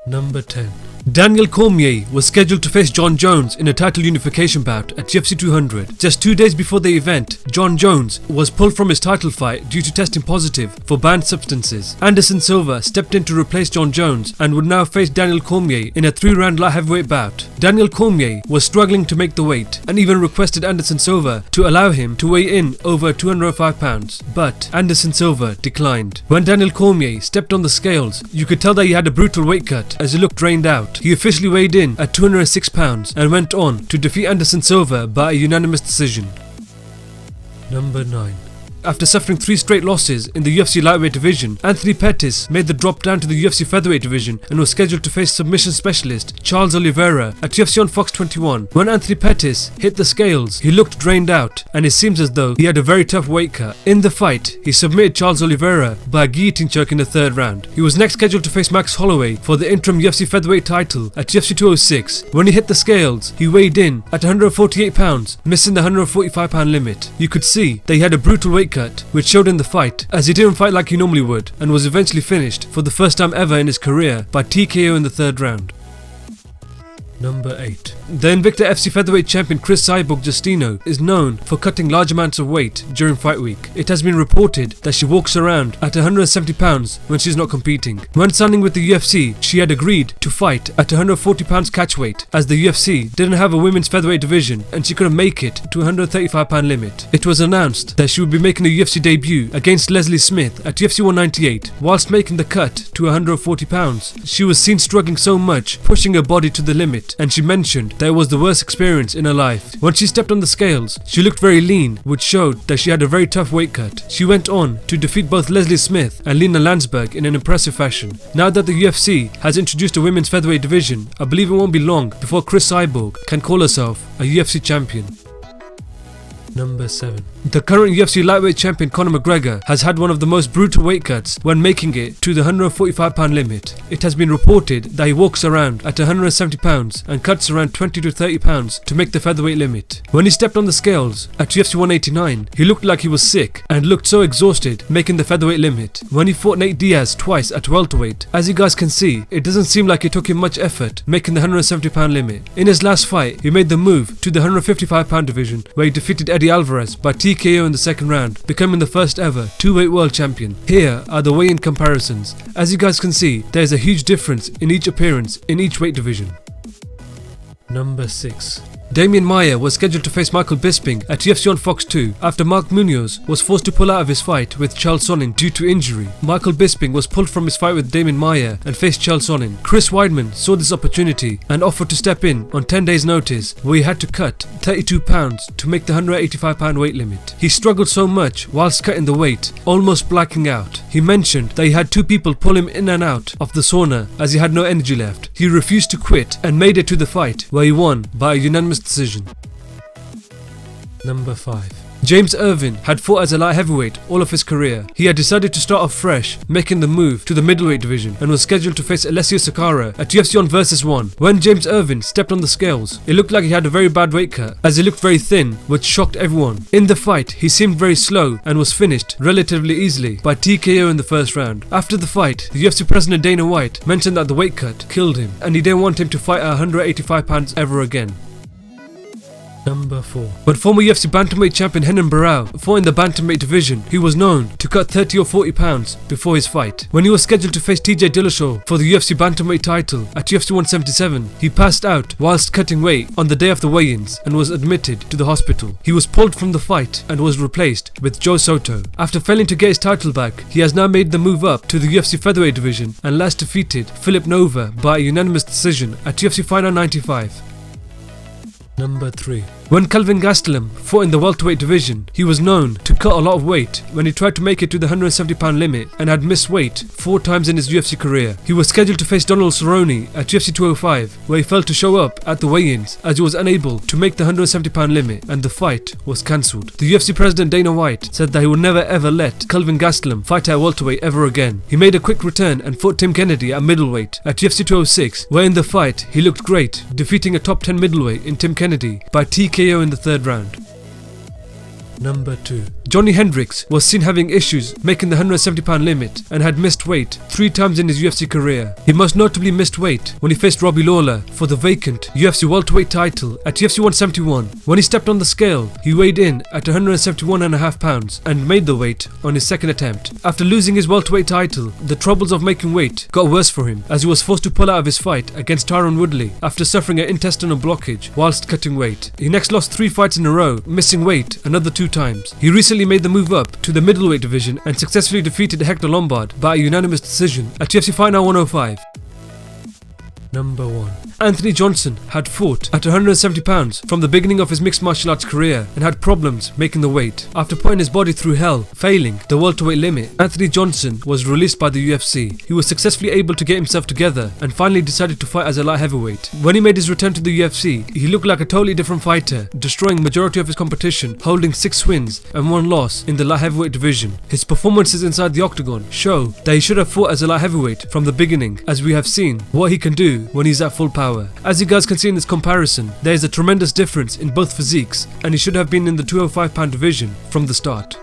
Number 10. Daniel Cormier was scheduled to face Jon Jones in a title unification bout at UFC 200. Just 2 days before the event, Jon Jones was pulled from his title fight due to testing positive for banned substances. Anderson Silva stepped in to replace Jon Jones and would now face Daniel Cormier in a 3-round light heavyweight bout. Daniel Cormier was struggling to make the weight and even requested Anderson Silva to allow him to weigh in over 205 pounds, but Anderson Silva declined. When Daniel Cormier stepped on the scales, you could tell that he had a brutal weight cut as he looked drained out. He officially weighed in at 206 pounds and went on to defeat Anderson Silva by a unanimous decision. Number 9. After suffering 3 straight losses in the UFC lightweight division, Anthony Pettis made the drop down to the UFC featherweight division and was scheduled to face submission specialist Charles Oliveira at UFC on Fox 21. When Anthony Pettis hit the scales, he looked drained out and it seems as though he had a very tough weight cut. In the fight, he submitted Charles Oliveira by a guillotine choke in the 3rd round. He was next scheduled to face Max Holloway for the interim UFC featherweight title at UFC 206. When he hit the scales, he weighed in at 148 pounds, missing the 145 pound limit. You could see that he had a brutal weight cut, which showed in the fight, as he didn't fight like he normally would and was eventually finished for the first time ever in his career by TKO in the 3rd round. Number 8. The Invicta FC featherweight champion Chris Cyborg Justino is known for cutting large amounts of weight during fight week. It has been reported that she walks around at 170 pounds when she's not competing. When signing with the UFC, she had agreed to fight at 140 pounds catch weight as the UFC didn't have a women's featherweight division and she couldn't make it to 135 pound limit. It was announced that she would be making a UFC debut against Leslie Smith at UFC 198. Whilst making the cut to 140 pounds, she was seen struggling so much, pushing her body to the limit, and she mentioned that it was the worst experience in her life. When she stepped on the scales, she looked very lean, which showed that she had a very tough weight cut. She went on to defeat both Leslie Smith and Lena Landsberg in an impressive fashion. Now that the UFC has introduced a women's featherweight division, I believe it won't be long before Chris Cyborg can call herself a UFC champion. Number 7. The current UFC lightweight champion Conor McGregor has had one of the most brutal weight cuts when making it to the 145 pound limit. It has been reported that he walks around at 170 pounds and cuts around 20 to 30 pounds to make the featherweight limit. When he stepped on the scales at UFC 189, he looked like he was sick and looked so exhausted making the featherweight limit. When he fought Nate Diaz twice at welterweight, as you guys can see, it doesn't seem like it took him much effort making the 170 pound limit. In his last fight, he made the move to the 155 pound division where he defeated Eddie Alvarez by TKO in the 2nd round, becoming the first ever 2-weight world champion. Here are the weigh-in comparisons. As you guys can see, there is a huge difference in each appearance in each weight division. Number 6. Demian Maia was scheduled to face Michael Bisping at UFC on Fox 2 after Mark Munoz was forced to pull out of his fight with Chael Sonnen due to injury. Michael Bisping was pulled from his fight with Demian Maia and faced Chael Sonnen. Chris Weidman saw this opportunity and offered to step in on 10 days notice, where he had to cut 32 pounds to make the 185 pound weight limit. He struggled so much whilst cutting the weight, almost blacking out. He mentioned that he had 2 people pull him in and out of the sauna as he had no energy left. He refused to quit and made it to the fight, where he won by a unanimous decision. Number 5. James Irvin had fought as a light heavyweight all of his career. He had decided to start off fresh, making the move to the middleweight division, and was scheduled to face Alessio Sakara at UFC on vs 1. When James Irvin stepped on the scales, it looked like he had a very bad weight cut, as he looked very thin, which shocked everyone. In the fight, he seemed very slow and was finished relatively easily by TKO in the 1st round. After the fight, the UFC president Dana White mentioned that the weight cut killed him, and he didn't want him to fight at 185 pounds ever again. Number 4. When former UFC bantamweight champion Renan Barão fought in the bantamweight division, he was known to cut 30 or 40 pounds before his fight. When he was scheduled to face TJ Dillashaw for the UFC bantamweight title at UFC 177, he passed out whilst cutting weight on the day of the weigh-ins and was admitted to the hospital. He was pulled from the fight and was replaced with Joe Soto. After failing to get his title back, he has now made the move up to the UFC featherweight division and last defeated Philip Nova by a unanimous decision at UFC Final 95. Number 3. When Kelvin Gastelum fought in the welterweight division, he was known to cut a lot of weight when he tried to make it to the 170 pound limit and had missed weight 4 times in his UFC career. He was scheduled to face Donald Cerrone at UFC 205, where he failed to show up at the weigh-ins as he was unable to make the 170 pound limit and the fight was cancelled. The UFC president Dana White said that he would never ever let Kelvin Gastelum fight at welterweight ever again. He made a quick return and fought Tim Kennedy at middleweight at UFC 206, where in the fight he looked great, defeating a top 10 middleweight in Tim Kennedy by TKO in the 3rd round. Number 2. Johny Hendricks was seen having issues making the 170 pound limit and had missed weight 3 times in his UFC career. He most notably missed weight when he faced Robbie Lawler for the vacant UFC welterweight title at UFC 171. When he stepped on the scale, he weighed in at 171.5 pounds and made the weight on his second attempt. After losing his welterweight title, the troubles of making weight got worse for him as he was forced to pull out of his fight against Tyron Woodley after suffering an intestinal blockage whilst cutting weight. He next lost 3 fights in a row, missing weight another 2 times. He recently made the move up to the middleweight division and successfully defeated Hector Lombard by a unanimous decision at UFC Fight Night 105. Number 1. Anthony Johnson had fought at 170 pounds from the beginning of his mixed martial arts career and had problems making the weight. After putting his body through hell, failing the welterweight limit, Anthony Johnson was released by the UFC. He was successfully able to get himself together and finally decided to fight as a light heavyweight. When he made his return to the UFC, he looked like a totally different fighter, destroying majority of his competition, holding 6 wins and 1 loss in the light heavyweight division. His performances inside the octagon show that he should have fought as a light heavyweight from the beginning, as we have seen what he can do when he's at full power. As you guys can see in this comparison, there is a tremendous difference in both physiques and he should have been in the 205 pound division from the start.